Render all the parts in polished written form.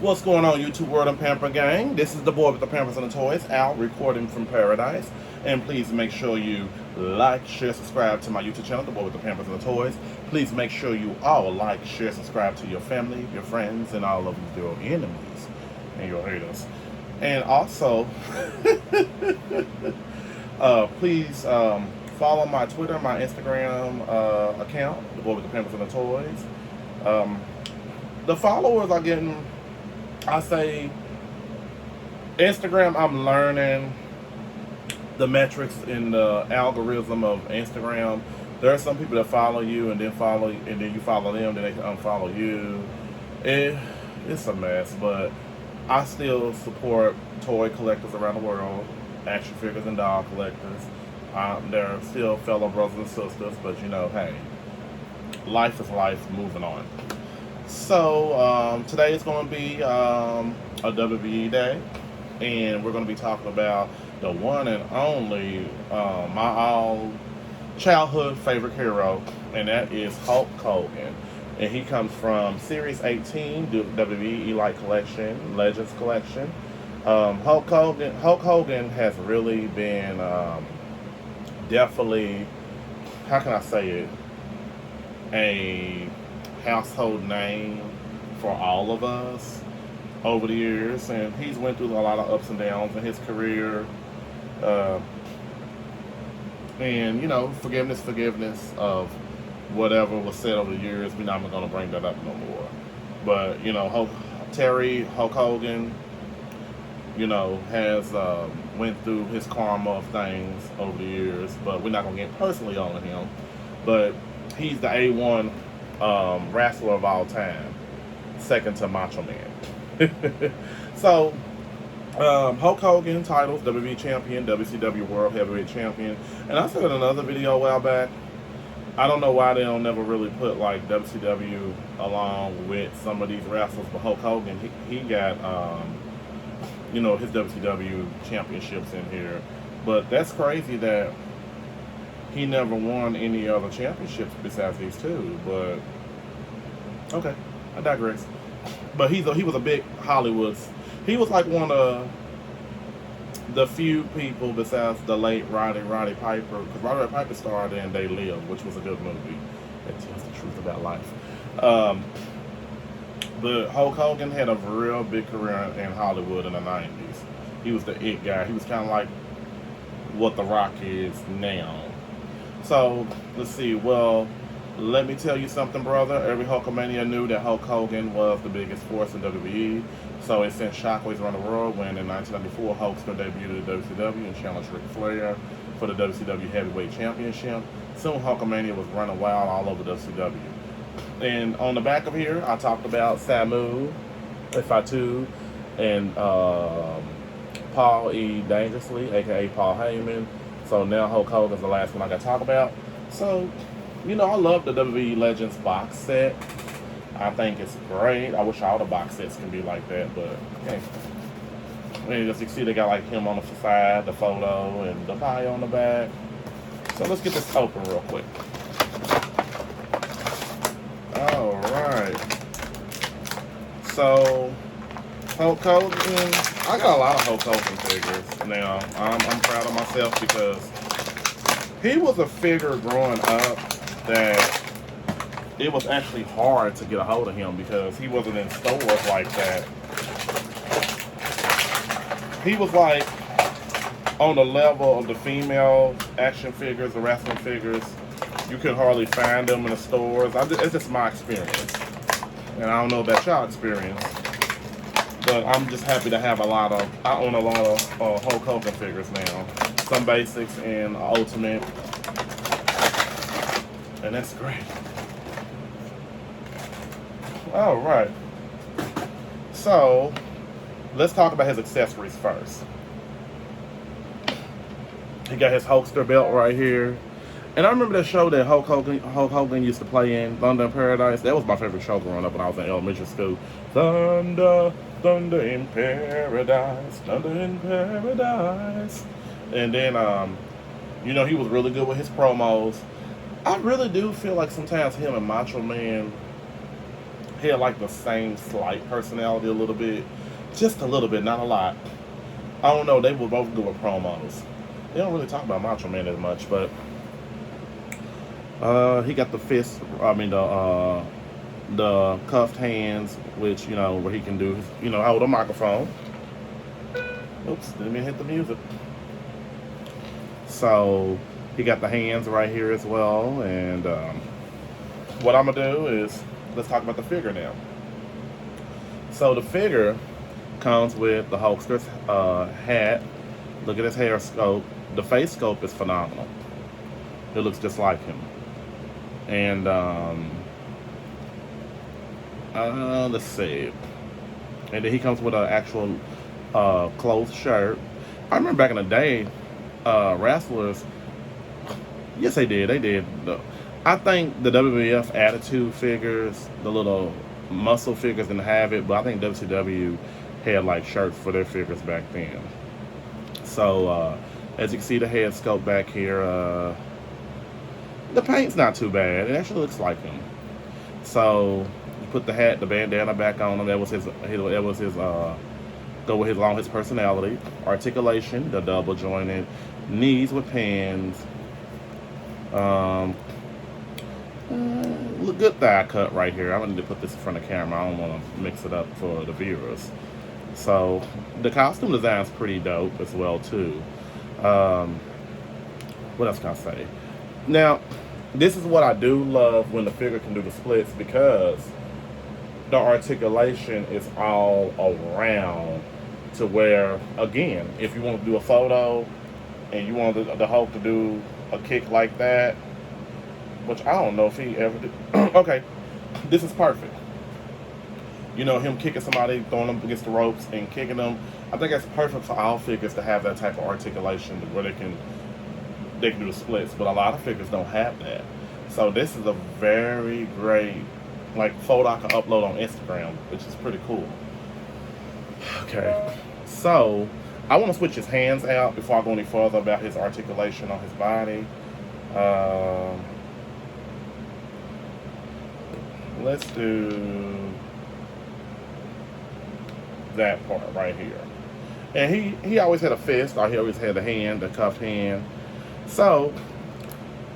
What's going on, YouTube world and Pamper Gang? This is the boy with the Pampers and the Toys, Al, recording from paradise. And please make sure you like, share, subscribe to my YouTube channel, the boy with the Pampers and the Toys. Please make sure you all like, share, subscribe to your family, your friends, and all of your enemies and your haters. And also, please follow my Twitter, my Instagram account, the boy with the Pampers and the Toys. The followers are getting, I say, Instagram, I'm learning the metrics in the algorithm of Instagram. There are some people that follow you and then you follow them, then they can unfollow you. It's a mess, but I still support toy collectors around the world, action figures and doll collectors. They're still fellow brothers and sisters, but you know, hey, life is life, moving on. So today is going to be a WWE day, and we're going to be talking about the one and only my all childhood favorite hero, and that is Hulk Hogan. And he comes from Series 18, WWE Elite Collection, Legends Collection. Hulk Hogan has really been definitely, how can I say it, a household name for all of us over the years, and he's went through a lot of ups and downs in his career, and you know, forgiveness of whatever was said over the years. We're not going to bring that up no more. But you know, Hulk Hogan, you know, has went through his karma of things over the years, but we're not going to get personally on him. But he's the A1 wrestler of all time, second to Macho Man. So, Hulk Hogan titles: WWE Champion, WCW World Heavyweight Champion. And I said in another video a while back, I don't know why they don't never really put like WCW along with some of these wrestlers, but Hulk Hogan, he got you know, his WCW championships in here. But that's crazy that he never won any other championships besides these two. But okay, I digress. But he was a big Hollywood's. He was like one of the few people besides the late Roddy Piper, because Roddy Piper starred in They Live, which was a good movie that tells the truth about life. But Hulk Hogan had a real big career in Hollywood in the 90s. He was the it guy. He was kind of like what The Rock is now. So, let's see. Well, let me tell you something, brother. Every Hulkamania knew that Hulk Hogan was the biggest force in WWE. So it sent shockwaves around the world when in 1994 Hulkster debuted at WCW and challenged Ric Flair for the WCW Heavyweight Championship. Soon Hulkamania was running wild all over WCW. And on the back of here, I talked about Samu, Fatu, and Paul E. Dangerously, aka Paul Heyman. So now Hulk Hogan's the last one I got to talk about. So, you know, I love the WWE Legends box set. I think it's great. I wish all the box sets can be like that, but hey. And as you can see, they got like him on the side, the photo, and the pie on the back. So let's get this open real quick. Alright. So, Hulk Hogan. I got a lot of Hulk Hogan figures now. I'm proud of myself because he was a figure growing up that it was actually hard to get a hold of him because he wasn't in stores like that. He was like on the level of the female action figures, the wrestling figures. You could hardly find them in the stores. It's just my experience. And I don't know about y'all experience. But I'm just happy to have I own a lot of Hulk Hogan figures now. Some basics and ultimate. And that's great. Alright. So, let's talk about his accessories first. He got his Hulkster belt right here. And I remember that show that Hulk Hogan used to play in, Thunder in Paradise. That was my favorite show growing up when I was in elementary school. Thunder in Paradise, Thunder in Paradise. And then, you know, he was really good with his promos. I really do feel like sometimes him and Macho Man He had like the same slight personality a little bit, just a little bit, not a lot. I don't know. They were both good with promos. They don't really talk about Macho Man as much, but he got the fist. I mean the cuffed hands, which where he can do hold a microphone. Oops, didn't mean to hit the music. So he got the hands right here as well, and what I'm gonna do is let's talk about the figure now. So the figure comes with the Hulkster's hat. Look at his hair scope. The face scope is phenomenal. It looks just like him. And let's see. And then he comes with an actual clothes shirt. I remember back in the day, wrestlers. Yes, they did. They did. I think the WWF Attitude figures, the little muscle figures, didn't have it, but I think WCW had like shirts for their figures back then. So as you can see, the head sculpt back here, the paint's not too bad. It actually looks like him. So you put the hat, the bandana back on him. That was his. That was his. Go with along his personality. Articulation, the double jointed knees with pins. Look, good thigh cut right here. I'm gonna need to put this in front of the camera. I don't want to mix it up for the viewers. So the costume design is pretty dope as well too. What else can I say? Now, this is what I do love when the figure can do the splits, because the articulation is all around, to where, again, if you want to do a photo and you want the Hulk to do a kick like that, which I don't know if he ever did. Okay, this is perfect. Him kicking somebody, throwing them against the ropes and kicking them. I think that's perfect for all figures to have that type of articulation where they can do the splits. But a lot of figures don't have that. So this is a very great photo I can upload on Instagram, which is pretty cool. Okay, so I want to switch his hands out before I go any further about his articulation on his body. Let's do that part right here. And he always had a fist, or he always had a hand, a cuffed hand. So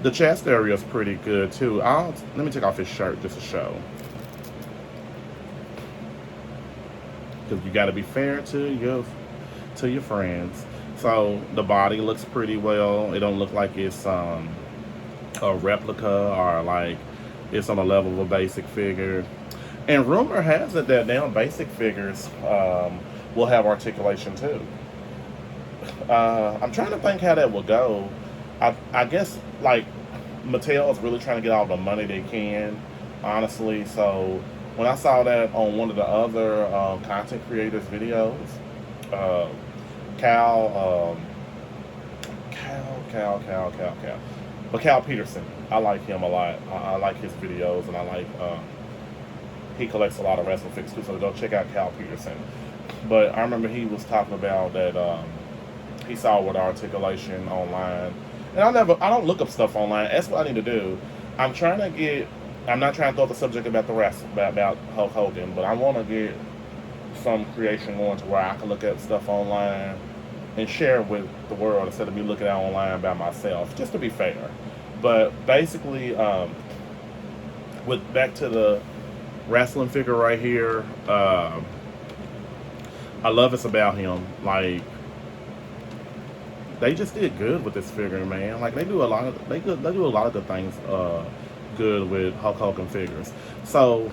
the chest area is pretty good too. Let me take off his shirt just to show, because you got to be fair to your friends. So the body looks pretty well. It don't look like it's a replica, or like it's on the level of a basic figure. And rumor has it that now basic figures will have articulation too. I'm trying to think how that will go. I guess Mattel is really trying to get all the money they can, honestly. So when I saw that on one of the other content creators' videos, Cal Peterson, I like him a lot. I like his videos, and I like he collects a lot of wrestling figures too. So go check out Cal Peterson. But I remember he was talking about that he saw with articulation online. And I don't look up stuff online. That's what I need to do. I'm not trying to throw up the subject about the wrestling, about Hulk Hogan, but I want to get some creation going to where I can look at stuff online and share it with the world instead of me looking at online by myself, just to be fair. But basically, back to the wrestling figure right here, I love this about him. They just did good with this figure, man. They do a lot of good things good with Hulk Hogan figures. So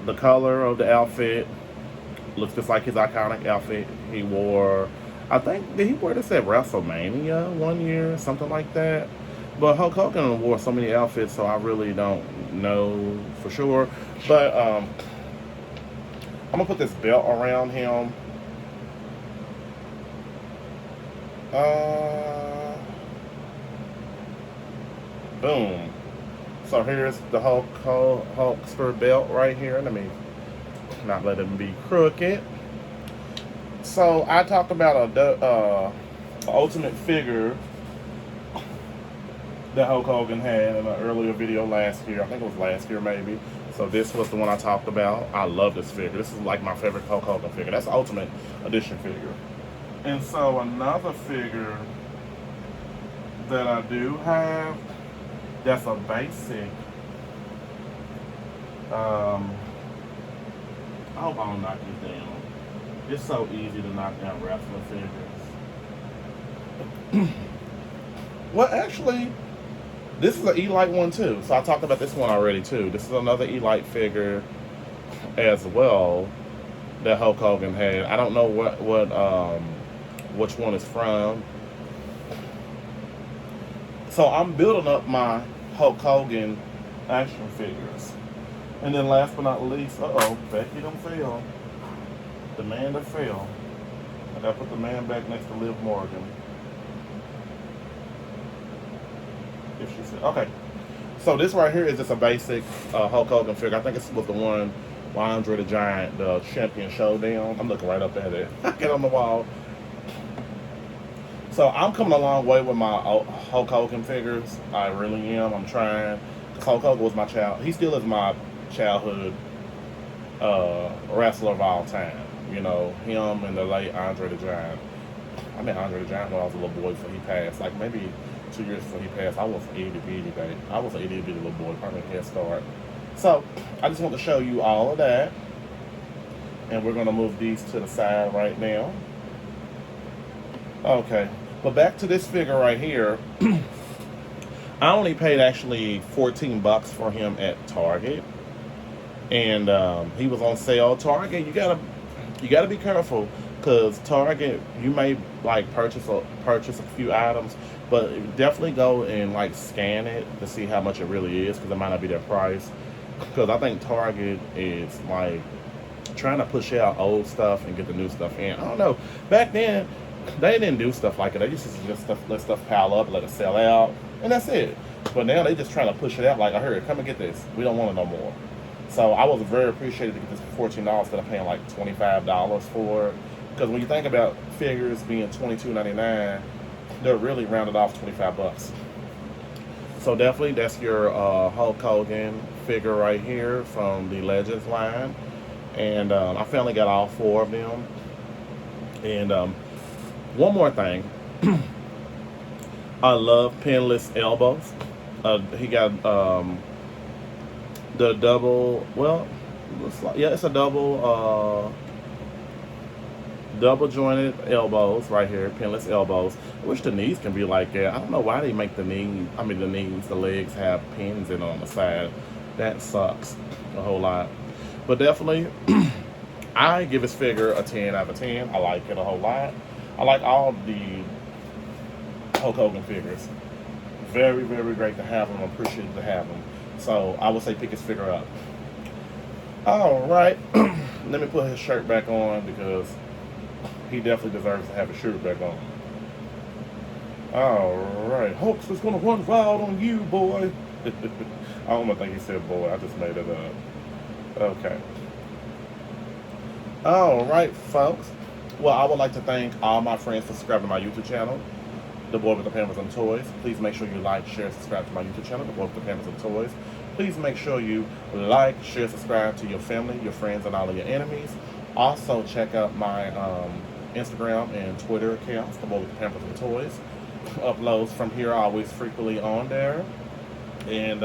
the color of the outfit looks just like his iconic outfit he wore. I think, did he wear this at WrestleMania one year, something like that? But Hulk Hogan wore so many outfits, so I really don't know for sure. But I'm gonna put this belt around him. Boom. So here's the Hulkster belt right here. Let me not let him be crooked. So I talked about a ultimate figure that Hulk Hogan had in an earlier video last year. I think it was last year maybe. So this was the one I talked about. I love this figure. This is like my favorite Hulk Hogan figure. That's the Ultimate Edition figure. And so another figure that I do have, that's a basic. I hope I don't knock these down. It's so easy to knock down wrestling figures. Well, actually, this is an E-Lite one too. So I talked about this one already too. This is another E-Lite figure as well that Hulk Hogan had. I don't know which one it's from. So I'm building up my Hulk Hogan action figures. And then last but not least, Becky done fell. The man that fell. I gotta put the man back next to Liv Morgan. If she said, okay. So this right here is just a basic Hulk Hogan figure. I think this was the one where Andre the Giant, the Champion Showdown. I'm looking right up at it. Get on the wall. So I'm coming a long way with my Hulk Hogan figures. I really am. I'm trying. Hulk Hogan was my child. He still is my childhood wrestler of all time. You know, him and the late Andre the Giant. I met Andre the Giant when I was a little boy before he passed. Like maybe 2 years before he passed. I was an itty bitty baby. I was an itty bitty little boy, probably a head start. So I just want to show you all of that. And we're gonna move these to the side right now. Okay. But back to this figure right here. I only paid actually $14 for him at Target, and he was on sale. Target, you gotta be careful, because Target, you may like purchase a few items, but definitely go and like scan it to see how much it really is, because it might not be their price. Because I think Target is like trying to push out old stuff and get the new stuff in. I don't know. Back then, they didn't do stuff like it. They used to just let stuff pile up, let it sell out, and that's it. But now they just trying to push it out like, I heard, come and get this. We don't want it no more. So I was very appreciative to get this for $14 instead of paying like $25 for it. Because when you think about figures being $22.99, they're really rounded off $25. So definitely that's your Hulk Hogan figure right here from the Legends line. And I finally got all 4 of them. And one more thing. I love pinless elbows. He got the double, well, it's a double jointed elbows right here, pinless elbows. I wish the knees can be like that. I don't know why they make the legs have pins in on the side. That sucks a whole lot. But definitely, I give this figure a 10 out of 10. I like it a whole lot. I like all the Hulk Hogan figures. Very, very great to have them. I'm appreciative to have them. So I would say pick his figure up. All right. Let me put his shirt back on, because he definitely deserves to have his shirt back on. All right. Hulk's is going to run wild on you, boy. I don't think he said boy. I just made it up. Okay. All right, folks. Well, I would like to thank all my friends for subscribing to my YouTube channel, The Boy with the Pampers and Toys. Please make sure you like, share, subscribe to my YouTube channel, The Boy with the Pampers and Toys. Please make sure you like, share, subscribe to your family, your friends, and all of your enemies. Also, check out my Instagram and Twitter accounts, The Boy with the Pampers and Toys. Uploads from here are always frequently on there. And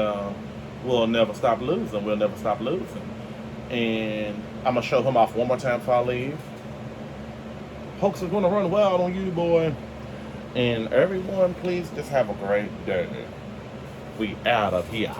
we'll never stop losing. We'll never stop losing. And I'm going to show him off one more time before I leave. Hulk's is going to run wild on you, boy. And everyone, please just have a great day. We out of here.